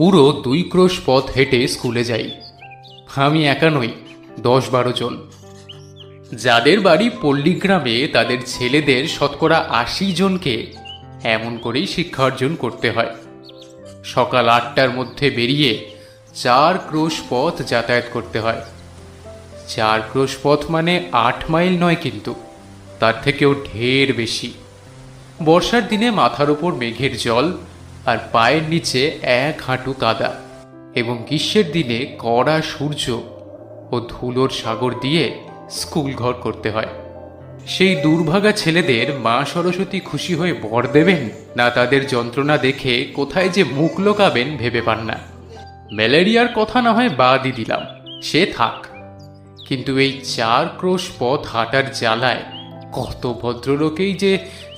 পুরো 2 ক্রোশ পথ হেঁটে স্কুলে যাই। আমি একা নই, 10-12 জন। যাদের বাড়ি পল্লীগ্রামে তাদের ছেলেদের শতকরা 80 জনকে এমন করেই শিক্ষা অর্জন করতে হয়। সকাল 8টার মধ্যে বেরিয়ে 4 ক্রোশ পথ যাতায়াত করতে হয়। 4 ক্রোশ পথ মানে 8 মাইল নয়, কিন্তু তার থেকেও ঢের বেশি। বর্ষার দিনে মাথার ওপর মেঘের জল আর পায়ের নিচে 1 হাঁটু কাদা, এবং গ্রীষ্মের দিনে কড়া সূর্য ও ধুলোর সাগর দিয়ে স্কুল ঘর করতে হয়। সেই দুর্ভাগা ছেলেদের মা সরস্বতী খুশি হয়ে বর দেবেন না তাদের যন্ত্রণা দেখে কোথায় যে মুখ লোকাবেন ভেবে পান না। ম্যালেরিয়ার কথা না হয় বাদই দিলাম, সে থাক, কিন্তু এই 4 ক্রোশ পথ হাঁটার জ্বালায় কত ভদ্রলোকেই যে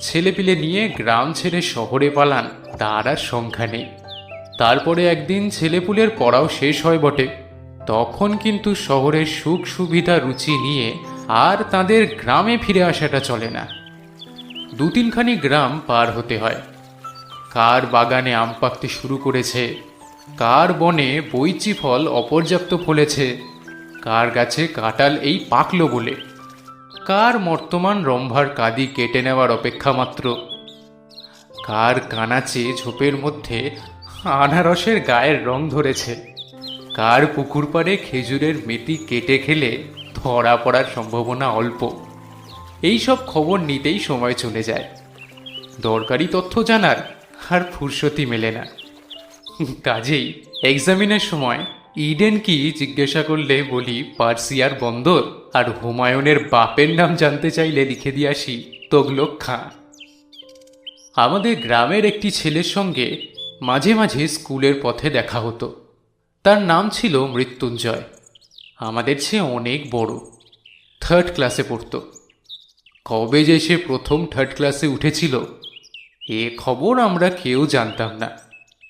ছেলেপিলে নিয়ে গ্রাম ছেড়ে শহরে পালান তার আর সংখ্যা নেই। তারপরে একদিন ছেলেপুলের পড়াও শেষ হয় বটে, তখন কিন্তু শহরের সুখ সুবিধা রুচি নিয়ে আর তাদের গ্রামে ফিরে আসাটা চলে না। 2-3খানি গ্রাম পার হতে হয়। কার বাগানে আম পাকতে শুরু করেছে, কার বনে বৈচি ফল অপর্যাপ্ত ফলেছে, কার গাছে কাঁঠাল এই পাকলো বলে, কার বর্তমান রম্ভার কাদি কেটে নেওয়ার অপেক্ষা মাত্র, কার কানাচে ঝোপের মধ্যে আনারসের গায়ের রং ধরেছে, কার পুকুর পাড়ে খেজুরের মেথি কেটে খেলে ধরা পড়ার সম্ভাবনা অল্প। এই সব খবর নিতেই সময় চলে যায়। দরকারি তথ্য জানার আর ফুরসতি মেলে না। কাজেই এক্সামিনের সময় ইডেন কি জিজ্ঞাসা করলে বলি পার্সিয়ার বন্দর, আর হুমায়ুনের বাপের নাম জানতে চাইলে লিখে দিয়ে আসি তোগলক খাঁ। আমাদের গ্রামের একটি ছেলের সঙ্গে মাঝে মাঝে স্কুলের পথে দেখা হতো। তার নাম ছিল মৃত্যুঞ্জয়। আমাদের চেয়ে অনেক বড়, 3rd ক্লাসে পড়ত। কবে যে সে প্রথম 3rd ক্লাসে উঠেছিল এ খবর আমরা কেউ জানতাম না।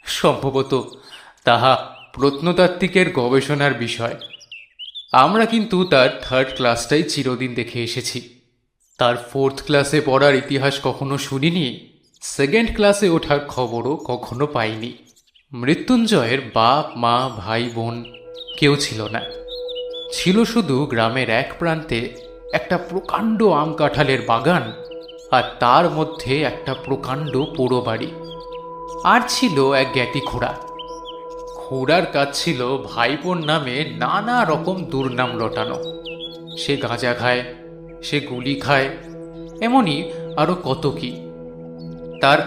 সম্ভবত তাহা প্রত্নতাত্ত্বিকের গবেষণার বিষয়। আমরা কিন্তু তার 3rd ক্লাসটাই চিরদিন দেখে এসেছি। তার 4th ক্লাসে পড়ার ইতিহাস কখনো শুনিনি, 2nd ক্লাসে ওঠার খবরও কখনো পাইনি। মৃত্যুঞ্জয়ের বাপ মা ভাই বোন কেউ ছিল না। ছিল শুধু গ্রামের এক প্রান্তে একটা প্রকাণ্ড আম কাঁঠালের বাগান, আর তার মধ্যে একটা প্রকাণ্ড পোড়ো বাড়ি। আর ছিল এক জ্ঞাতি খোড়া। খোড়ার কাজ ছিল ভাইপোর নামে নানা রকম দুর্নাম রটানো। সে গাঁজা খায়, সে গুলি খায়, এমনই আরো কত কি। তার